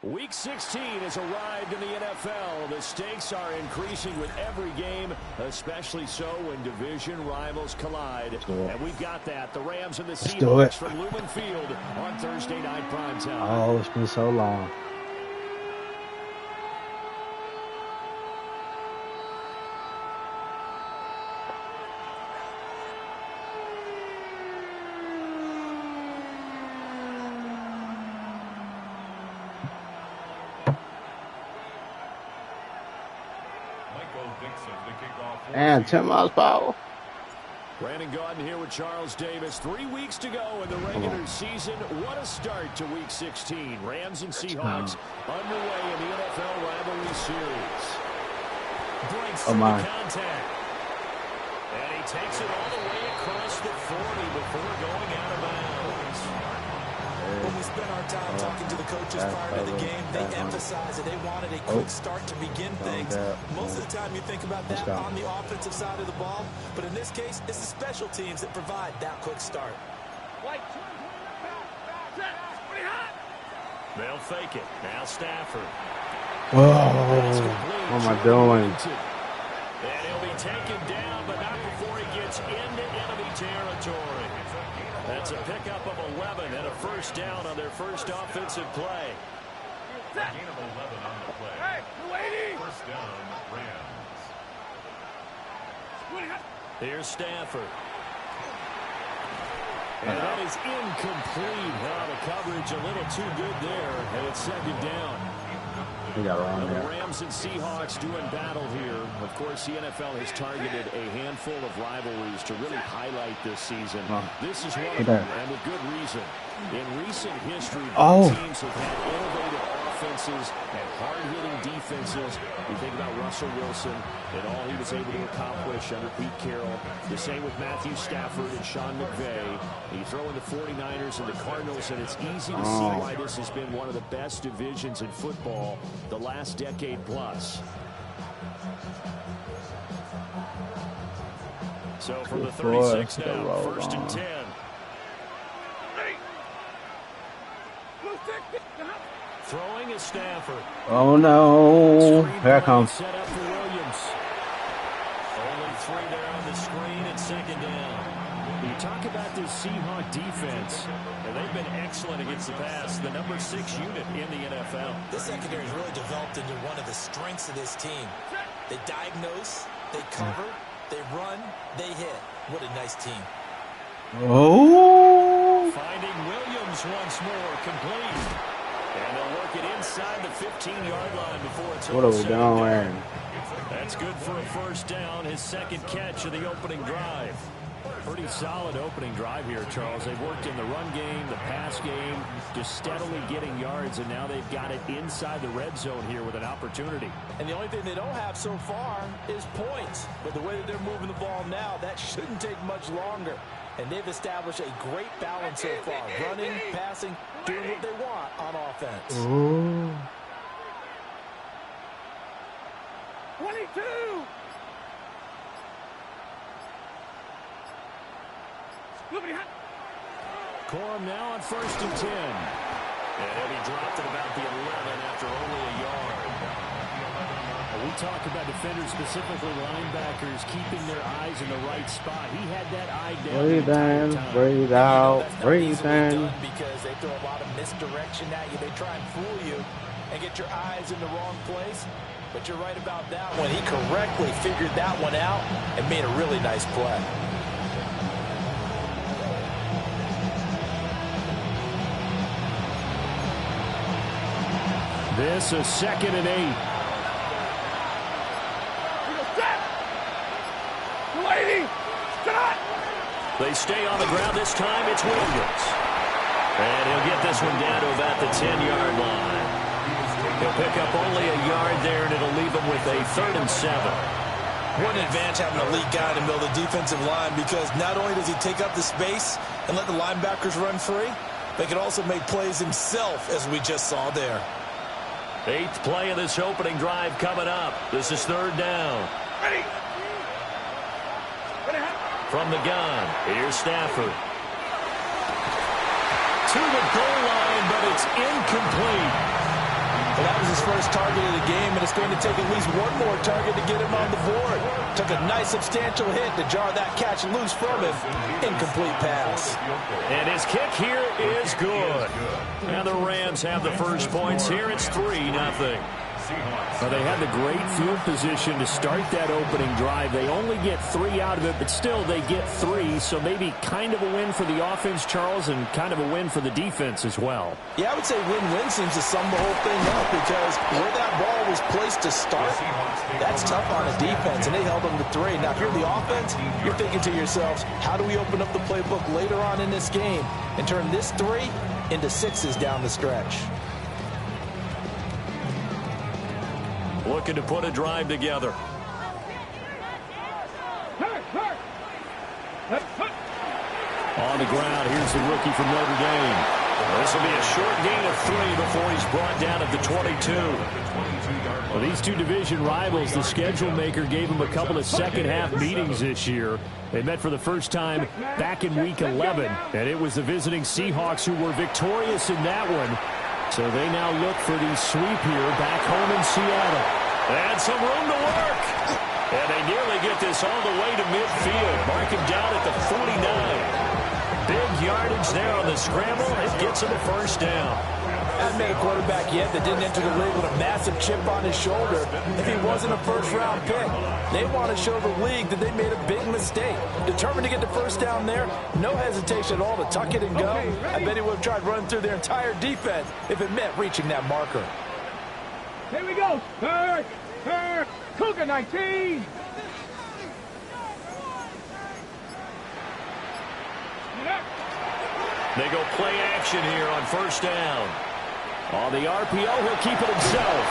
Week 16 has arrived in the NFL. The stakes are increasing with every game, especially so when division rivals collide. And we've got that. The Rams and the Seahawks from Lumen Field on Thursday Night Primetime. Oh, it's been so long. And 10 miles per hour. Brandon Gaudin here with Charles Davis. 3 weeks to go in the regular season. What a start to Week 16. Rams and Seahawks underway in the NFL rivalry series. Breaks through the contact. And he takes it all the way across the 40 before going out of bounds. When we spent our time talking to the coaches prior to the game, they emphasized that they wanted a quick start to begin things. Most of the time you think about that on the offensive side of the ball, but in this case, it's the special teams that provide that quick start. They'll fake it. Now Stafford. What am I doing? And he'll be taken down, but not before he gets into enemy territory. That's a pickup of 11 and a first down on their first offensive play. Gain of 11 on the play. First down, Rams. Here's Stafford. And that is incomplete. Well, the coverage a little too good there, and it's second down. We got wrong the Rams and Seahawks doing battle here. Of course, the NFL has targeted a handful of rivalries to really highlight this season. This is one of them, and with good reason. In recent history, teams have had innovative offenses and hard-hitting defenses. You think about Russell Wilson and all he was able to accomplish under Pete Carroll. The same with Matthew Stafford and Sean McVay. You throw in the 49ers and the Cardinals, and it's easy to see why this has been one of the best divisions in football the last decade plus. So from the 36 now, first and 10. Throwing is Stafford. Oh no! Here it comes. Set up for Williams. Only 3 there on the screen and second down. You talk about this Seahawk defense, and they've been excellent against the pass. The number 6 unit in the NFL. This secondary has really developed into one of the strengths of this team. They diagnose, they cover, they run, they hit. What a nice team. Oh! Finding Williams once more, complete. And they'll work it inside the 15-yard line before it's what are we doing? That's good for a first down, his second catch of the opening drive. Pretty solid opening drive here, Charles. They've worked in the run game, the pass game, just steadily getting yards, and now they've got it inside the red zone here with an opportunity. And the only thing they don't have so far is points. But the way that they're moving the ball now, that shouldn't take much longer. And they've established a great balance so far. Running, passing, doing what they want on offense. Ooh. 22! Corum now on first and 10. And he'll be dropped at about the 11 after only a yard. We talk about defenders, specifically linebackers, keeping their eyes in the right spot. He had that eye down. Breathe in, breathe out, breathe in. Because they throw a lot of misdirection at you. They try and fool you and get your eyes in the wrong place. But you're right about that one. He correctly figured that one out and made a really nice play. This is 2nd and 8. They stay on the ground this time. It's Williams. And he'll get this one down to about the 10-yard line. He'll pick up only a yard there, and it'll leave him with a 3rd and 7. What an advantage having an elite guy to build a defensive line, because not only does he take up the space and let the linebackers run free, but he can also make plays himself, as we just saw there. 8th play of this opening drive coming up. This is 3rd down. Ready. From the gun, here's Stafford. To the goal line, but it's incomplete. Well, that was his first target of the game, and it's going to take at least one more target to get him on the board. Took a nice substantial hit to jar that catch loose from him. Incomplete pass. And his kick here is good. And the Rams have the first points here. It's 3-0. Well, they had the great field position to start that opening drive. They only get 3 out of it, but still they get 3. So maybe kind of a win for the offense, Charles, and kind of a win for the defense as well. Yeah, I would say win-win seems to sum the whole thing up because where that ball was placed to start, that's tough on a defense, and they held them to 3. Now, if you're the offense, you're thinking to yourselves, how do we open up the playbook later on in this game and turn this 3 into 6s down the stretch? Looking to put a drive together. On the ground, here's the rookie from Notre Dame. This will be a short gain of 3 before he's brought down at the 22. Well, these two division rivals, the schedule maker gave them a couple of second-half meetings this year. They met for the first time back in Week 11, and it was the visiting Seahawks who were victorious in that one. So they now look for the sweep here back home in Seattle. And some room to work. And they nearly get this all the way to midfield. Mark him down at the 49. Big yardage there on the scramble. It gets him a first down. Hasn't been a quarterback yet that didn't enter the league with a massive chip on his shoulder if he wasn't a first-round pick. They want to show the league that they made a big mistake. Determined to get the first down there, no hesitation at all to tuck it and go. I bet he would have tried running through their entire defense if it meant reaching that marker. Here we go. Cougar 19. They go play action here on first down. On the RPO, he'll keep it himself.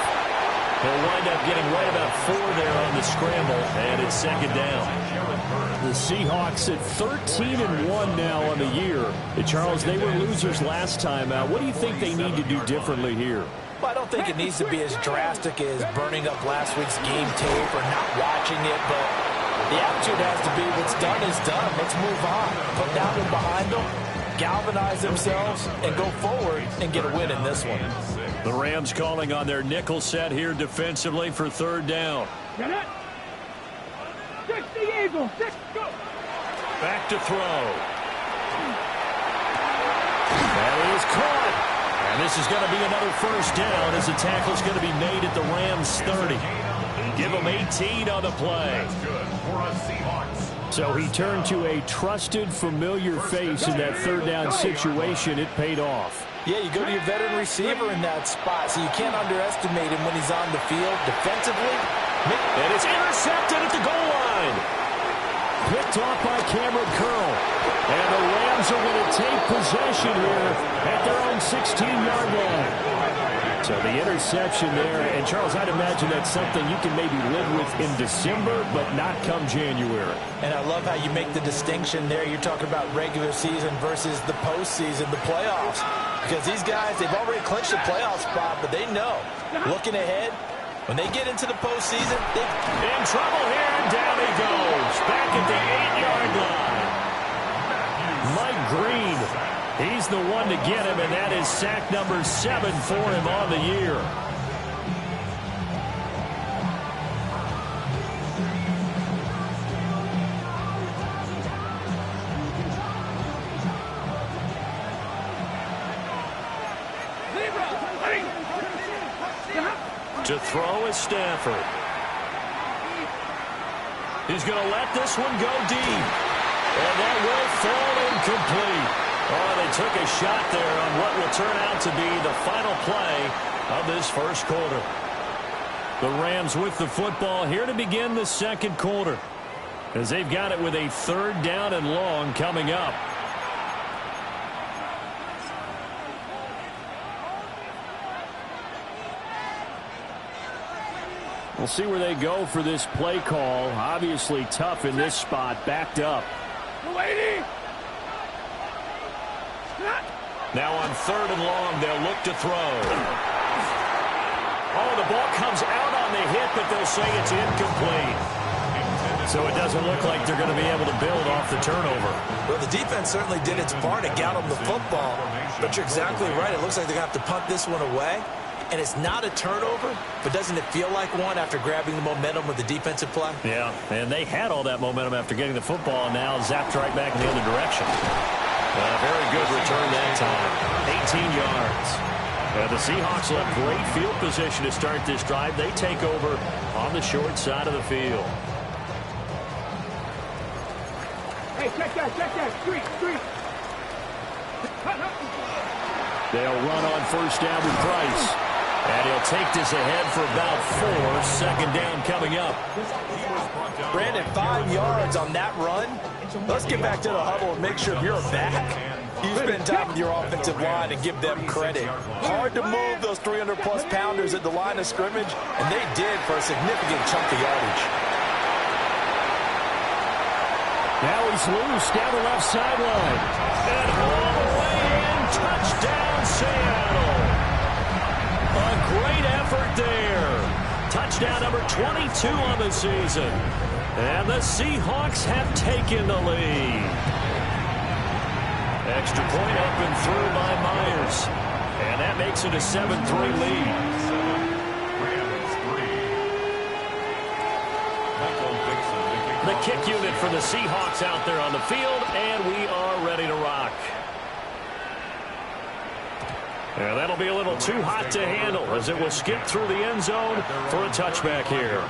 He'll wind up getting right about 4 there on the scramble, and it's second down. The Seahawks at 13-1 now on the year. And Charles, they were losers last time out. What do you think they need to do differently here? Well, I don't think it needs to be as drastic as burning up last week's game tape or not watching it, but the attitude has to be what's done is done. Let's move on. Put that one behind them, galvanize themselves, and go forward and get a win in this one. The Rams calling on their nickel set here defensively for third down. Get it. 60 Eagles. 6, go. Back to throw. That is caught. And this is going to be another first down as the tackle's going to be made at the Rams 30. Give them 18 on the play. So he turned to a trusted, familiar face in that third down situation. It paid off. Yeah, you go to your veteran receiver in that spot, so you can't underestimate him when he's on the field defensively. And it's intercepted at the goal line. Picked off by Cameron Curl. And the Rams are going to take possession here at their own 16-yard line. So the interception there, and Charles, I'd imagine that's something you can maybe live with in December, but not come January. And I love how you make the distinction there. You're talking about regular season versus the postseason, the playoffs. Because these guys, they've already clinched the playoff spot, but they know, looking ahead, when they get into the postseason, they're in trouble here, and down he goes. Back at the 8-yard line. Mike Green, he's the one to get him, and that is sack number 7 for him on the year. To throw is Stafford. He's going to let this one go deep. And that will fall incomplete. Oh, they took a shot there on what will turn out to be the final play of this first quarter. The Rams with the football here to begin the second quarter, as they've got it with a third down and long coming up. We'll see where they go for this play call. Obviously tough in this spot, backed up. Now on third and long, they'll look to throw. Oh, the ball comes out on the hit, but they'll say it's incomplete. So it doesn't look like they're going to be able to build off the turnover. Well, the defense certainly did its part to get them the football. But you're exactly right. It looks like they're going to have to punt this one away. and it's not a turnover, but doesn't it feel like one after grabbing the momentum with the defensive play? Yeah, and they had all that momentum after getting the football, and now zapped right back in the other direction. Very good return that time. 18 yards. The Seahawks will have great field position to start this drive. They take over on the short side of the field. Hey, check that. Street. They'll run on first down with Price. And he'll take this ahead for about 4. Second down coming up. Brandon, 5 yards on that run. Let's get back to the huddle and make sure you're back. You spend time with your offensive line and give them credit. Hard to move those 300-plus pounders at the line of scrimmage, and they did for a significant chunk of yardage. Now he's loose down the left sideline. And all the way in, touchdown Seattle. A great effort there. Touchdown number 22 on the season. And the Seahawks have taken the lead. Extra point up and through by Myers. And that makes it a 7-3 lead. The kick unit for the Seahawks out there on the field, and we are ready to rock. And that'll be a little too hot to handle as it will skip through the end zone for a touchback here.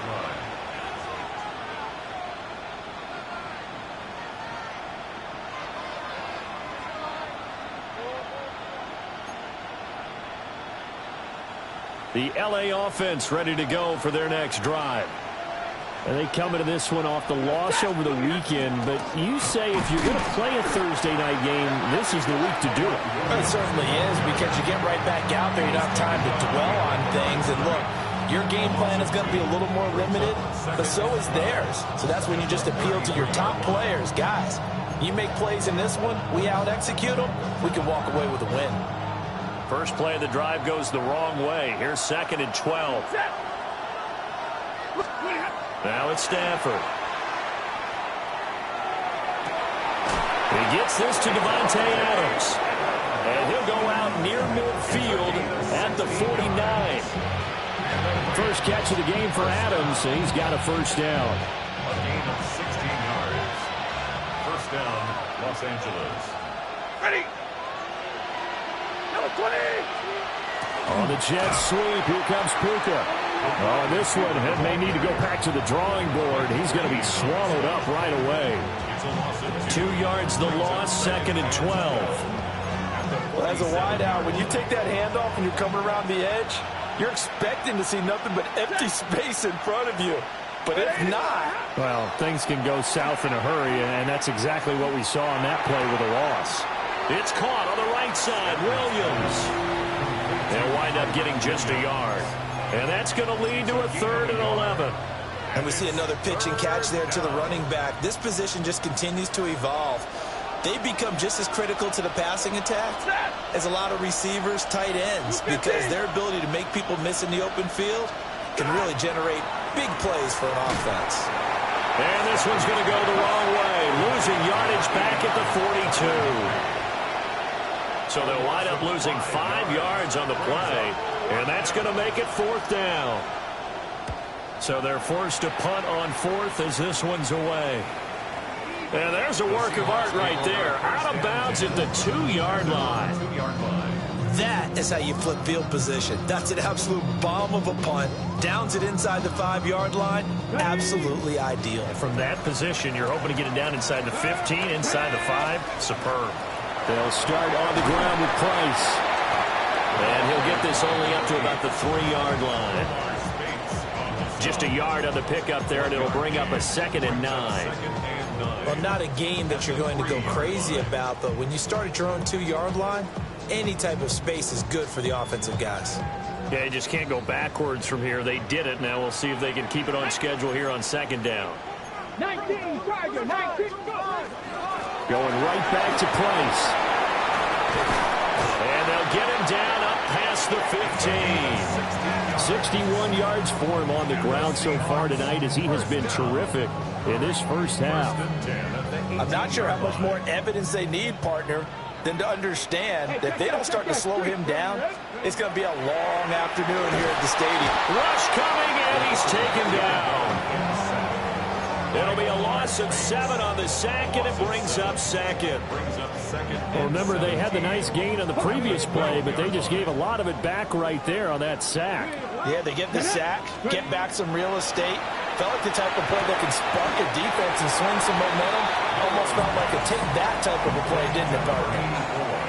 The LA offense ready to go for their next drive. And they come into this one off the loss over the weekend, but you say if you're going to play a Thursday night game, this is the week to do it. Well, it certainly is, because you get right back out there. You don't have time to dwell on things. And look, your game plan is going to be a little more limited, but so is theirs. So that's when you just appeal to your top players. Guys, you make plays in this one, we out-execute them, we can walk away with a win. First play of the drive goes the wrong way. Here's 2nd and 12. Now it's Stafford. He gets this to Davante Adams. And he'll go out near midfield at the 49. First catch of the game for Adams, and he's got a first down. A gain of 16 yards. First down, Los Angeles. Ready. Number 20. On the jet sweep, here comes Puka. Oh, this one may need to go back to the drawing board. He's going to be swallowed up right away. 2 yards the loss, 2nd and 12. Well, as a wideout, when you take that handoff and you're coming around the edge, you're expecting to see nothing but empty space in front of you. But if not... Well, things can go south in a hurry, and that's exactly what we saw on that play with a loss. It's caught on the right side. Williams. They'll wind up getting just a yard. And that's going to lead to a 3rd and 11. And we see another pitch and catch there to the running back. This position just continues to evolve. They become just as critical to the passing attack as a lot of receivers, tight ends, because their ability to make people miss in the open field can really generate big plays for an offense. And this one's going to go the wrong way, losing yardage back at the 42. So they'll wind up losing 5 yards on the play, and that's going to make it 4th down. So they're forced to punt on 4th as this one's away. And there's a work of art right there. Out of bounds at the 2-yard line. That is how you flip field position. That's an absolute bomb of a punt. Downs it inside the 5-yard line. Absolutely ideal. From that position, you're hoping to get it down inside the 15, inside the 5. Superb. They'll start on the ground with Price. And he'll get this only up to about the 3-yard line. Just a yard on the pickup there, and it'll bring up a 2nd and 9. Well, not a game that you're going to go crazy about, but when you start at your own 2-yard line, any type of space is good for the offensive guys. Yeah, you just can't go backwards from here. They did it. Now we'll see if they can keep it on schedule here on 2nd down. 19, Tiger, 19. Going right back to Price. And they'll get him down up past the 15. 61 yards for him on the ground so far tonight, as he has been terrific in this first half. I'm not sure how much more evidence they need, partner, than to understand that if they don't start to slow him down, It's going to be a long afternoon here at the stadium. Rush coming, and he's taken down. It'll be a loss of 7 on the sack, and it brings up second. Well, remember, they had the nice gain on the previous play, but they just gave a lot of it back right there on that sack. Yeah, they get the sack, get back some real estate. Felt like the type of play that can spark a defense and swing some momentum. Almost felt like a take that type of a play, didn't it, partner?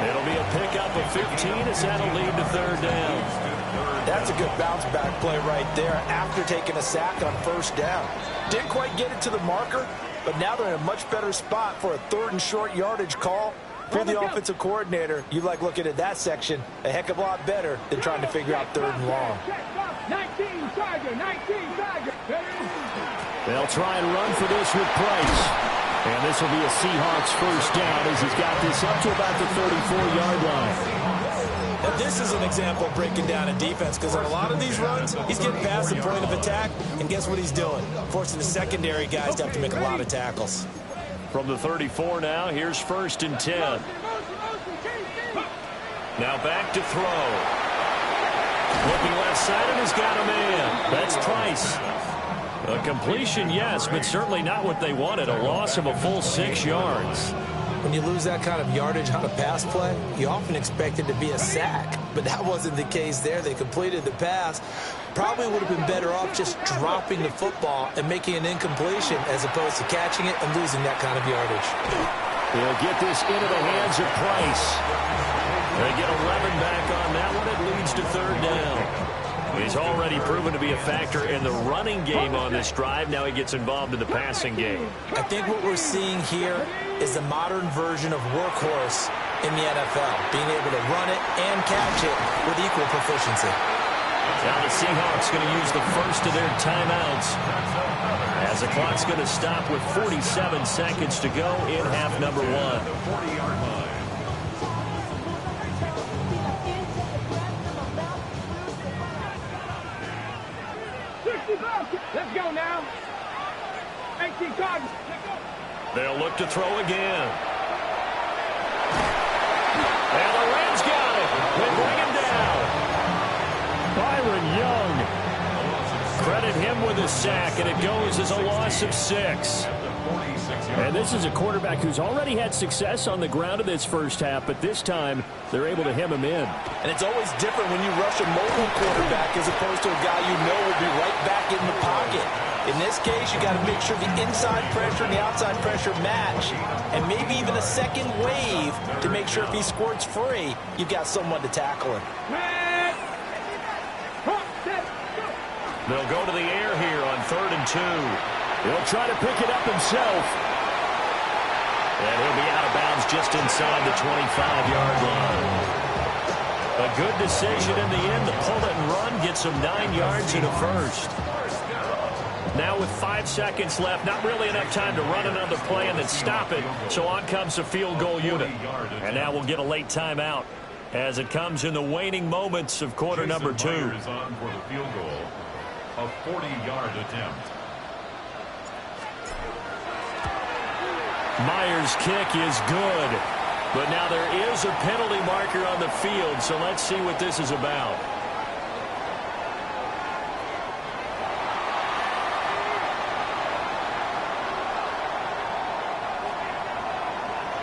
It'll be a pickup of 15 as that'll lead to third down. That's a good bounce back play right there after taking a sack on first down. Didn't quite get it to the marker, but now they're in a much better spot for a 3rd and short yardage call. If you're the offensive coordinator, you like looking at that section a heck of a lot better than trying to figure out 3rd and long. 19 Charger, 19 Charger. They'll try and run for this with Price. And this will be a Seahawks first down as he's got this up to about the 34-yard line. Now, this is an example of breaking down a defense because on a lot of these runs, he's getting past the point of attack, and guess what he's doing? Forcing the secondary guys to have to make a lot of tackles. From the 34 now, here's 1st and 10. Now back to throw. Looking left side, and he's got a man. That's Price. A completion, yes, but certainly not what they wanted. A loss of a full 6 yards. When you lose that kind of yardage on a pass play, you often expect it to be a sack. But that wasn't the case there. They completed the pass. Probably would have been better off just dropping the football and making an incompletion as opposed to catching it and losing that kind of yardage. They'll get this into the hands of Price. They get 11 back on that one. It leads to third down. He's already proven to be a factor in the running game on this drive. Now he gets involved in the passing game. I think what we're seeing here is the modern version of workhorse in the NFL, being able to run it and catch it with equal proficiency. Now the Seahawks going to use the first of their timeouts as the clock's going to stop with 47 seconds to go in half number 1. 40-yard line. Let's go now. 18 Chargers. They'll look to throw again. And the Rams got it. They bring him down. Byron Young. Credit him with a sack, and it goes as a loss of 6. And this is a quarterback who's already had success on the ground in this first half, but this time they're able to hem him in. And it's always different when you rush a mobile quarterback as opposed to a guy you know will be right back in the pocket. In this case, you got to make sure the inside pressure and the outside pressure match, and maybe even a second wave to make sure if he squirts free, you've got someone to tackle him. They'll go to the air here on 3rd and 2. He'll try to pick it up himself. And he'll be out of bounds just inside the 25-yard line. A good decision in the end to pull it and run, gets him 9 yards and a first. Now with 5 seconds left, not really enough time to run another play and then stop it. So on comes the field goal unit. And now we'll get a late timeout as it comes in the waning moments of quarter number 2. Myers on for the field goal, a 40-yard attempt. Myers' kick is good, but now there is a penalty marker on the field, so let's see what this is about.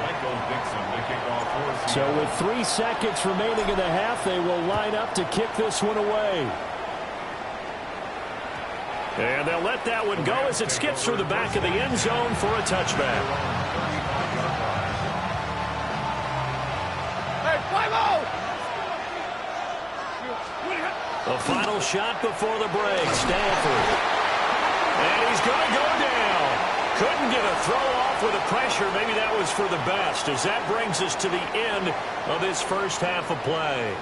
Michael Dixon to kick off for. So with 3 seconds remaining in the half, they will line up to kick this one away. And they'll let that one go as it skips through the back of the end zone for a touchback. Hey, 5-0! The final shot before the break, Stanford. And he's going to go down. Couldn't get a throw off with the pressure. Maybe that was for the best, as that brings us to the end of this first half of play.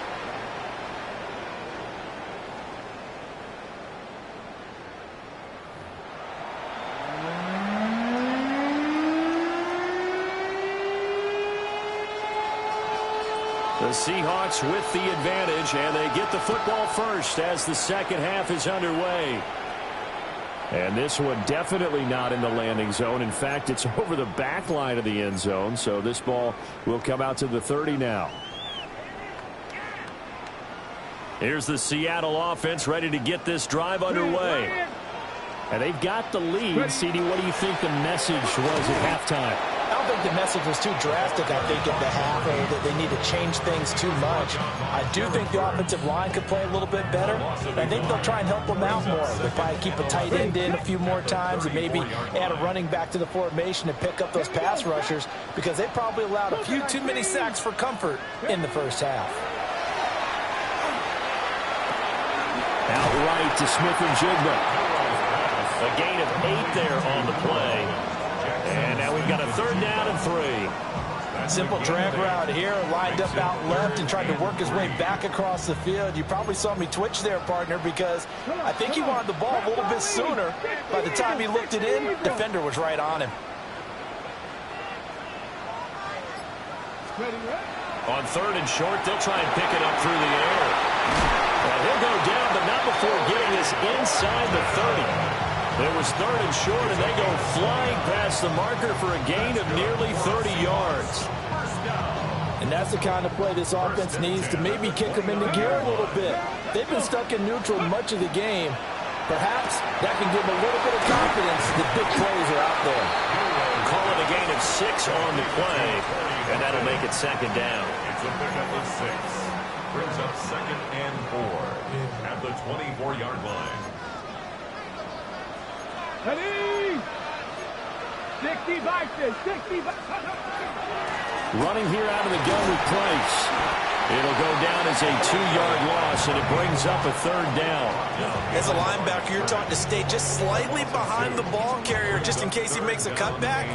The Seahawks with the advantage, and they get the football first as the second half is underway. And this one definitely not in the landing zone. In fact, it's over the back line of the end zone, so this ball will come out to the 30 now. Here's the Seattle offense ready to get this drive underway. And they've got the lead. CD, what do you think the message was at halftime? I don't think the message was too drastic, I think, at the half, or that they need to change things too much. I do think the offensive line could play a little bit better. I think they'll try and help them out more. They'll probably keep a tight end in a few more times and maybe add a running back to the formation and pick up those pass rushers, because they probably allowed a few too many sacks for comfort in the first half. Outright to Smith-Njigba. A gain of 8 there on the play. And now we've got a 3rd down and 3. Simple drag route here, lined up out left and tried to work his way back across the field. You probably saw me twitch there, partner, because I think he wanted the ball a little bit sooner. By the time he looked it in, defender was right on him. On 3rd and short, they'll try and pick it up through the air. And he'll go down, but not before getting this inside the 30. It was 3rd and short, and they go flying past the marker for a gain of nearly 30 yards. And that's the kind of play this offense needs to maybe kick them into gear a little bit. They've been stuck in neutral much of the game. Perhaps that can give them a little bit of confidence that big plays are out there. Call it a gain of 6 on the play, and that'll make it 2nd down. It's a pickup of 6. Brings up 2nd and 4 at the 24-yard line. Ready? 60 Vikings, 60 Running here out of the gun with Price. It'll go down as a 2-yard loss, and it brings up a 3rd down. As a linebacker, you're taught to stay just slightly behind the ball carrier just in case he makes a cutback.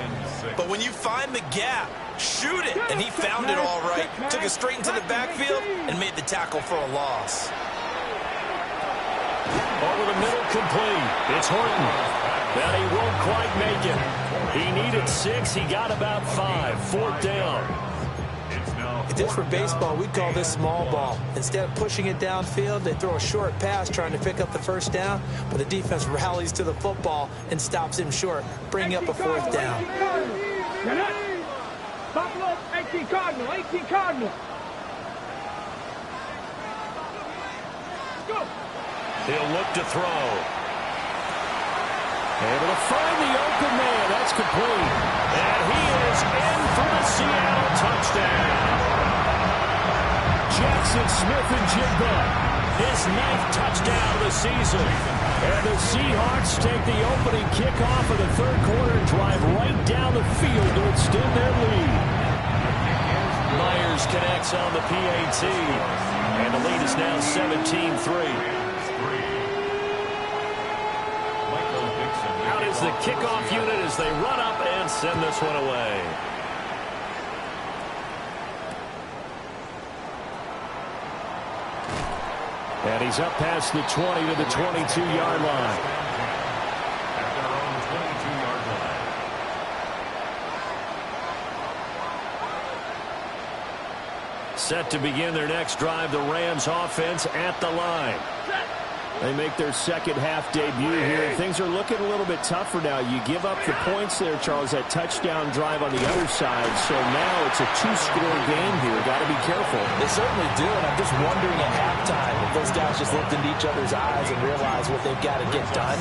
But when you find the gap, shoot it. And he found it all right. Took it straight into the backfield and made the tackle for a loss. Over the middle, complete. It's Horton. But he won't quite make it. He needed 6. He got about 5. 4th down. If this were baseball, we'd call this small ball. Instead of pushing it downfield, they throw a short pass trying to pick up the 1st down, but the defense rallies to the football and stops him short, bringing up a 4th down. Buffalo, 18 Cardinal, 18 Cardinal. Go. He'll look to throw. Able to find the open man. That's complete. And he is in for the Seattle touchdown. Jackson Smith-Njigba, his 9th touchdown of the season. And the Seahawks take the opening kickoff of the 3rd quarter and drive right down the field to extend their lead. Myers connects on the PAT. And the lead is now 17-3. Out is the kickoff unit as they run up and send this one away. And he's up past the 20 to the 22-yard line. At their own 22-yard line. Set to begin their next drive, the Rams offense at the line. They make their 2nd half debut here. Things are looking a little bit tougher now. You give up the points there, Charles, that touchdown drive on the other side. So now it's a 2-score game here. Got to be careful. They certainly do, and I'm just wondering at halftime if those guys just looked into each other's eyes and realized what they've got to get done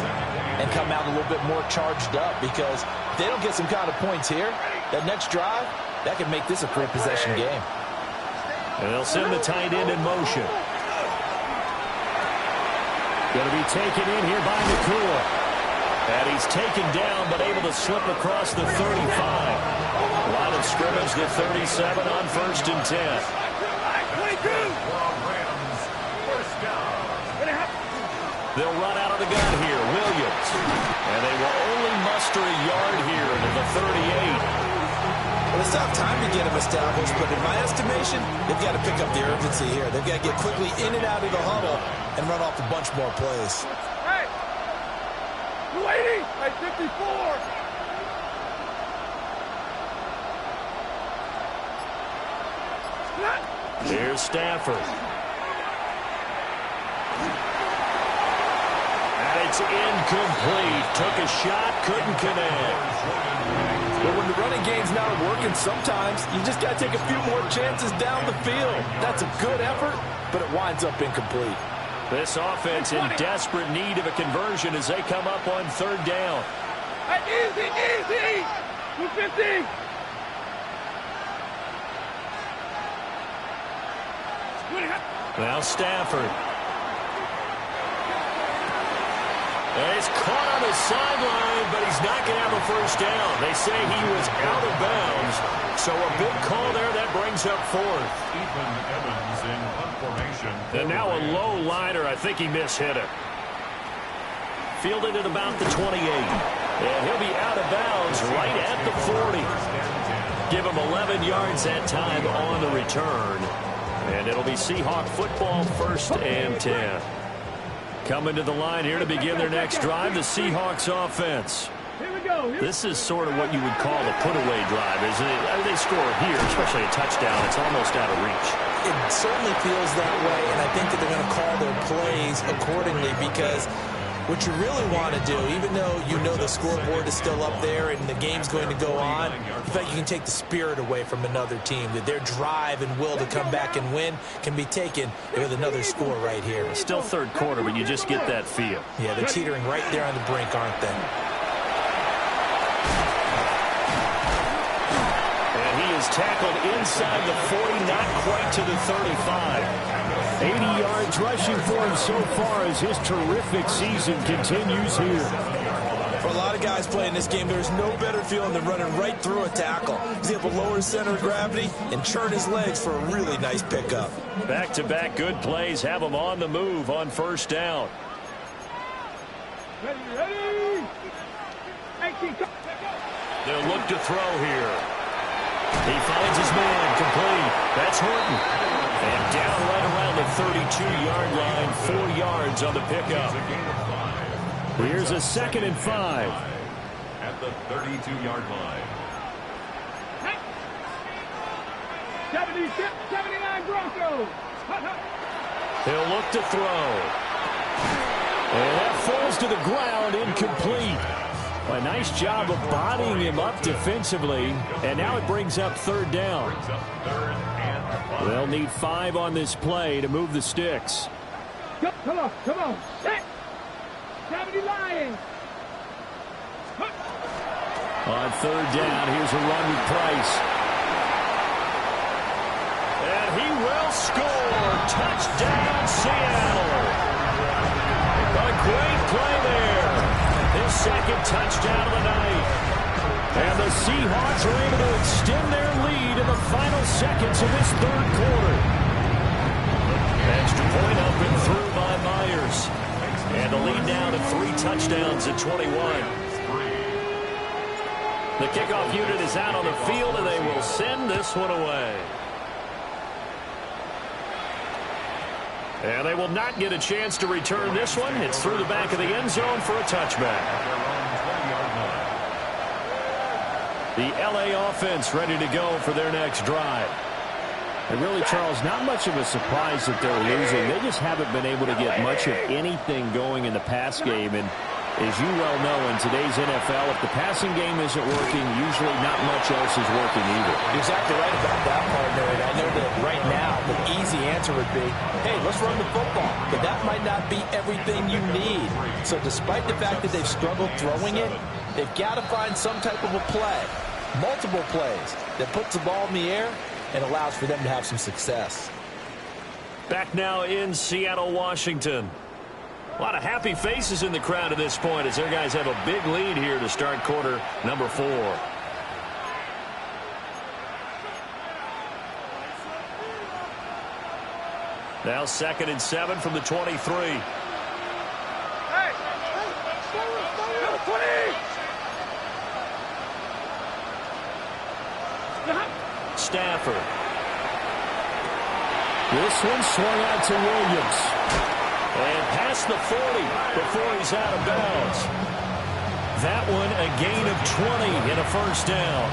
and come out a little bit more charged up, because if they don't get some kind of points here, that next drive, that could make this a 3-possession game. And they'll send the tight end in motion. Going to be taken in here by Nakua. And he's taken down, but able to slip across the 35. Line of scrimmage, the 37 on 1st and 10. They'll run out of the gun here. Williams. And they will only muster a yard here to the 38. Well, it's not time to get them established, but in my estimation, they've got to pick up the urgency here. They've got to get quickly in and out of the huddle and run off a bunch more plays. Hey! 280! Hey, 54! Here's Stafford. And it's incomplete. Took a shot, couldn't connect. But when the running game's not working, sometimes you just got to take a few more chances down the field. That's a good effort, but it winds up incomplete. This offense in desperate need of a conversion as they come up on third down. Hey, easy. 250. Now Stafford. He's caught on the sideline, but he's not going to have a first down. They say he was out of bounds. So a big call there that brings up fourth. Ethan Evans in punt formation. And now a low liner. I think he mishit it. Fielded at about the 28. And he'll be out of bounds right at the 40. Give him 11 yards that time on the return. And it'll be Seahawk football, 1st and 10. Coming to the line here to begin their next drive, the Seahawks offense. Here we go. This is sort of what you would call a put-away drive, isn't it? I mean, they score here, especially a touchdown. It's almost out of reach. It certainly feels that way, and I think that they're going to call their plays accordingly because what you really want to do, even though you know the scoreboard is still up there and the game's going to go on, in fact, you can take the spirit away from another team, that their drive and will to come back and win can be taken with another score right here. Still third quarter, but you just get that feel. Yeah, they're teetering right there on the brink, aren't they? And he is tackled inside the 40, not quite to the 35. 80 yards rushing for him so far as his terrific season continues here. For a lot of guys playing this game, there's no better feeling than running right through a tackle. He's able to lower his center of gravity and churn his legs for a really nice pickup. Back-to-back good plays have him on the move on first down. Ready. They'll look to throw here. He finds his man complete. That's Horton. And down right around the 32-yard line, 4 yards on the pickup. Here's a 2nd and 5. At the 32-yard line. 79 Broncos. He'll look to throw. And that falls to the ground, incomplete. A nice job of bodying him up defensively. And now it brings up third down. They'll need 5 on this play to move the sticks. Come on. Set. 70 Lions. On third down, here's a run with Price. And he will score. Touchdown, Seattle. A great play there. His 2nd touchdown of the night. And the Seahawks are able to extend their lead in the final seconds of this third quarter. Extra point up and through by Myers. And the lead now to 3 touchdowns at 21. The kickoff unit is out on the field, and they will send this one away. And they will not get a chance to return this one. It's through the back of the end zone for a touchback. The L.A. offense ready to go for their next drive. And really, Charles, not much of a surprise that they're losing. They just haven't been able to get much of anything going in the pass game. And as you well know, in today's NFL, if the passing game isn't working, usually not much else is working either. You're exactly right about that, partner. And I know that right now the easy answer would be, hey, let's run the football. But that might not be everything you need. So despite the fact that they've struggled throwing it, they've got to find some type of a play, multiple plays, that puts the ball in the air and allows for them to have some success. Back now in Seattle, Washington. A lot of happy faces in the crowd at this point as their guys have a big lead here to start quarter number 4. Now 2nd and 7 from the 23. Hey! 20! Stafford. This one swung out to Williams. And past the 40 before he's out of bounds. That one a gain of 20 and a first down.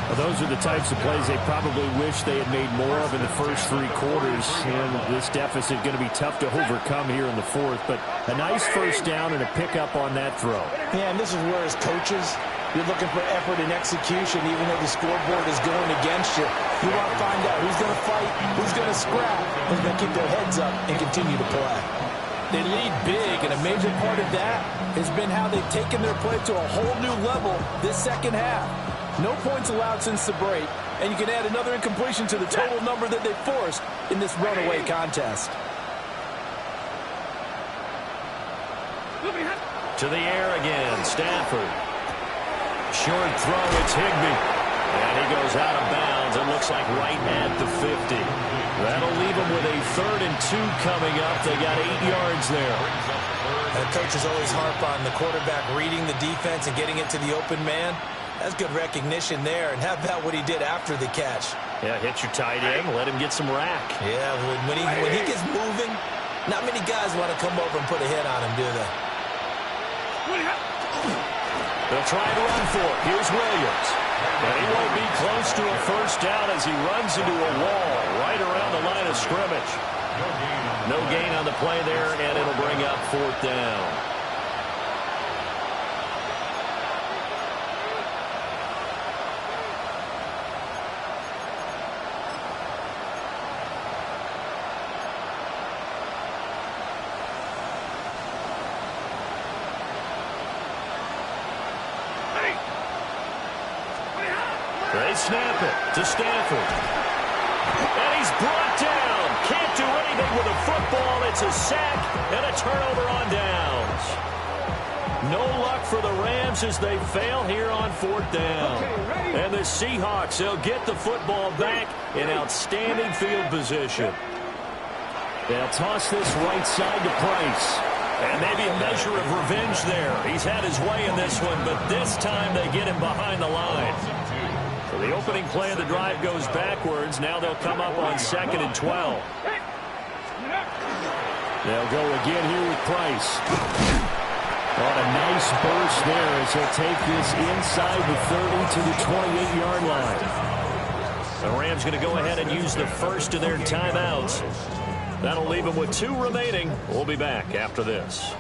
Well, those are the types of plays they probably wish they had made more of in the first 3 quarters. And this deficit going to be tough to overcome here in the 4th. But a nice first down and a pickup on that throw. Yeah, and this is where as coaches, You're looking for effort and execution, even though the scoreboard is going against you. You want to find out who's going to fight, who's going to scrap, who's going to keep their heads up and continue to play. They lead big, and a major part of that has been how they've taken their play to a whole new level this second half. No points allowed since the break, and you can add another incompletion to the total number that they forced in this runaway contest. To the air again, Stafford. Short throw, it's Higbee. And he goes out of bounds. It looks like right at the 50. That'll leave them with a 3rd and 2 coming up. They got 8 yards there. Coaches always harp on the quarterback reading the defense and getting it to the open man. That's good recognition there. And how about what he did after the catch? Yeah, hit your tight end, let him get some rack. Yeah, when he gets moving, not many guys want to come over and put a hit on him, do they? They'll try to run for it. Here's Williams. And he won't be close to a first down as he runs into a wall right around the line of scrimmage. No gain on the play there, and it'll bring up 4th down. They snap it to Stafford. And he's brought down. Can't do anything with a football. It's a sack and a turnover on downs. No luck for the Rams as they fail here on 4th down. And the Seahawks, they'll get the football back in outstanding field position. They'll toss this right side to Price. And maybe a measure of revenge there. He's had his way in this one, but this time they get him behind the line. So the opening play of the drive goes backwards. Now they'll come up on 2nd and 12. They'll go again here with Price. On a nice burst there as he'll take this inside the 30 to the 28-yard line. The Rams going to go ahead and use the first of their timeouts. That'll leave them with 2 remaining. We'll be back after this.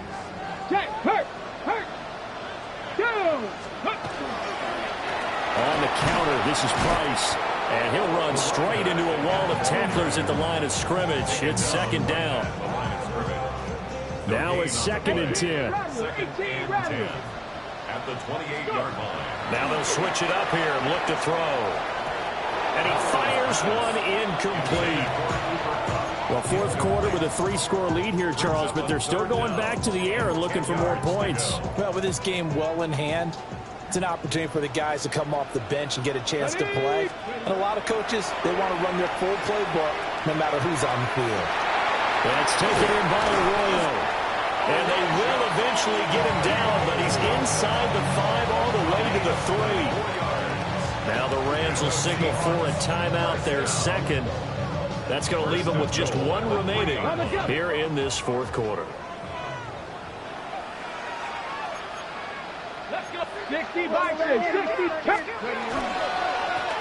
On the counter, this is Price. And he'll run straight into a wall of tacklers at the line of scrimmage. It's 2nd down. Now it's 2nd and 10. 2nd and 10 at the 28-yard line. Now they'll switch it up here and look to throw. And he fires one incomplete. Well, 4th quarter with a 3-score lead here, Charles, but they're still going back to the air and looking for more points. Well, with this game well in hand, it's an opportunity for the guys to come off the bench and get a chance to play. And a lot of coaches, they want to run their full playbook no matter who's on the field. That's taken in by Arroyo. And they will eventually get him down, but he's inside the 5 all the way to the 3. Now the Rams will signal for a timeout, their 2nd. That's going to leave them with just 1 remaining here in this 4th quarter. Let's go. 60 by 60.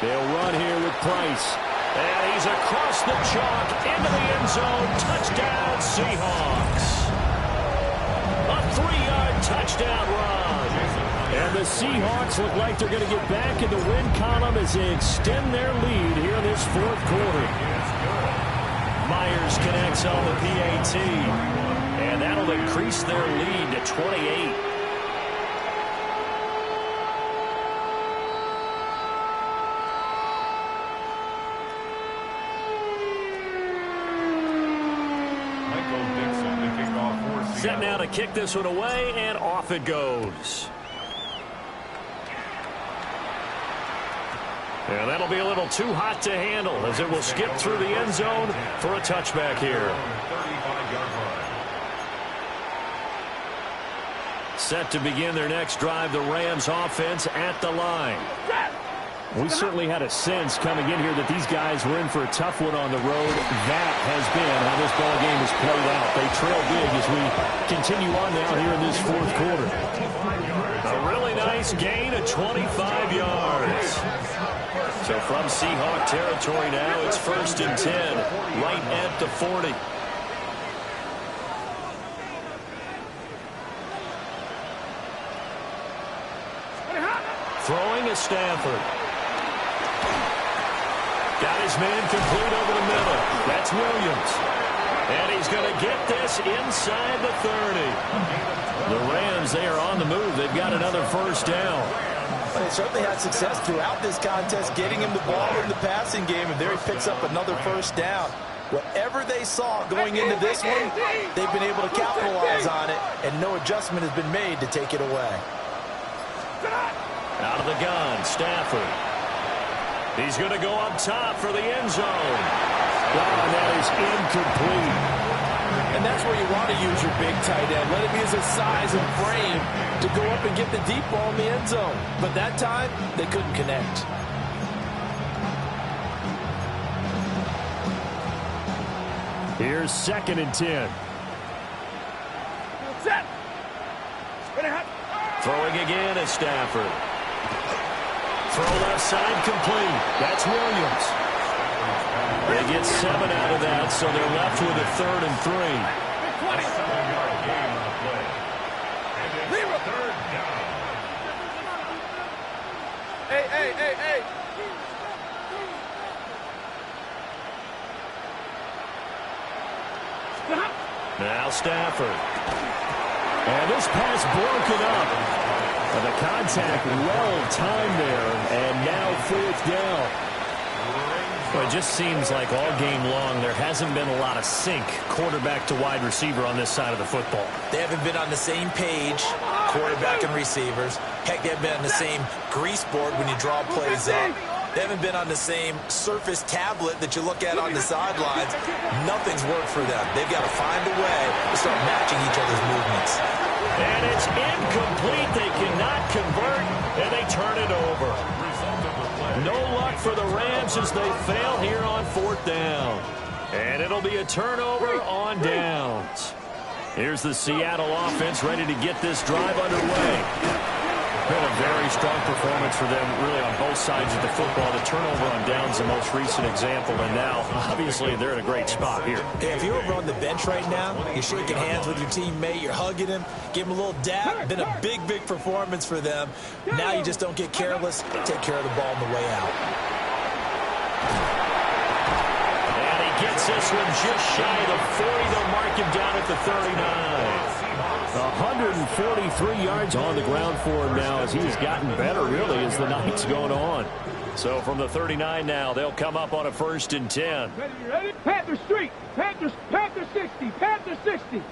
They'll run here with Price. And he's across the chalk into the end zone. Touchdown, Seahawks. A 3-yard touchdown run. And the Seahawks look like they're going to get back in the win column as they extend their lead here in this 4th quarter. Myers connects on the PAT. And that'll increase their lead to 28. Set now to kick this one away, and off it goes. And that'll be a little too hot to handle as it will skip through the end zone for a touchback here. Set to begin their next drive, the Rams offense at the line. We certainly had a sense coming in here that these guys were in for a tough one on the road. That has been how this ball game has played out. They trail big as we continue on now here in this 4th quarter. A really nice gain of 25 yards. So from Seahawk territory now, it's 1st and 10, right at the 40. Stafford. Got his man complete over the middle. That's Williams. And he's going to get this inside the 30. The Rams, they are on the move. They've got another first down. They certainly had success throughout this contest, getting him the ball in the passing game, and there he picks up another first down. Whatever they saw going into this one, they've been able to capitalize on it, and no adjustment has been made to take it away. Out of the gun, Stafford. He's going to go up top for the end zone. Oh, that is incomplete. And that's where you want to use your big tight end. Let him use his size and frame to go up and get the deep ball in the end zone. But that time, they couldn't connect. Here's 2nd and 10. Set. Throwing again is Stafford. Throw left side complete. That's Williams. They get 7 out of that, so they're left with a 3rd and 3. Hey. Now Stafford. And this pass broken up. And the contact well-timed there, and now 4th down. Well, it just seems like all game long there hasn't been a lot of sync quarterback to wide receiver on this side of the football. They haven't been on the same page, quarterback and receivers. Heck, they haven't been on the same grease board when you draw plays up. They haven't been on the same surface tablet that you look at on the sidelines. Nothing's worked for them. They've got to find a way to start matching each other's movements. And it's incomplete. They cannot convert, and they turn it over. No luck for the Rams as they fail here on 4th down. And it'll be a turnover on downs. Here's the Seattle offense ready to get this drive underway. Been a very strong performance for them, really, on both sides of the football. The turnover on downs, the most recent example, and now, obviously, they're in a great spot here. Yeah, if you're over on the bench right now, you're shaking hands with your teammate, you're hugging him, give him a little dab. Been a big performance for them. Now you just don't get careless. Take care of the ball on the way out. And he gets this one just shy of the 40. They'll mark him down at the 39. 143 yards on the ground for him now as he's gotten better, really, as the night's going on. So from the 39 now, they'll come up on a 1st and 10. Ready? Panther Street. Panther 60. Panther 60.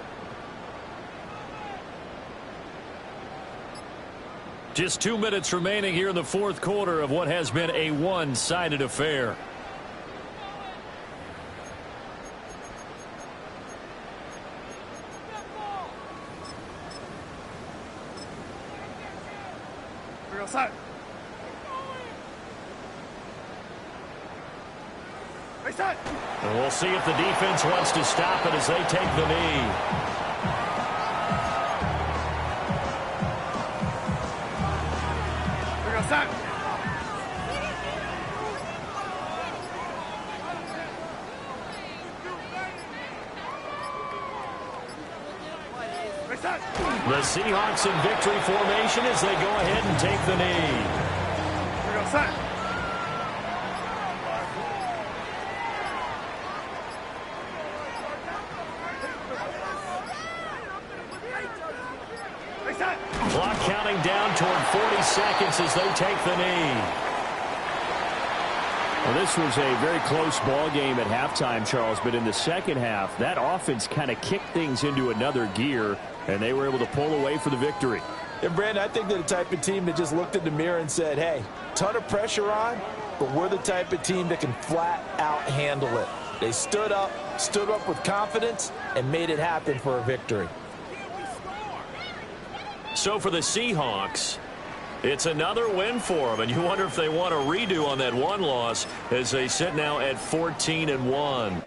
Just 2 minutes remaining here in the 4th quarter of what has been a one-sided affair. And we'll see if the defense wants to stop it as they take the knee. The Seahawks in victory formation as they go ahead and take the knee. Clock counting down toward 40 seconds as they take the knee. Well, this was a very close ball game at halftime, Charles, but in the second half, that offense kind of kicked things into another gear, and they were able to pull away for the victory. And, Brandon, I think they're the type of team that just looked in the mirror and said, hey, ton of pressure on, but we're the type of team that can flat out handle it. They stood up with confidence, and made it happen for a victory. So for the Seahawks, it's another win for them, and you wonder if they want a redo on that one loss as they sit now at 14-1.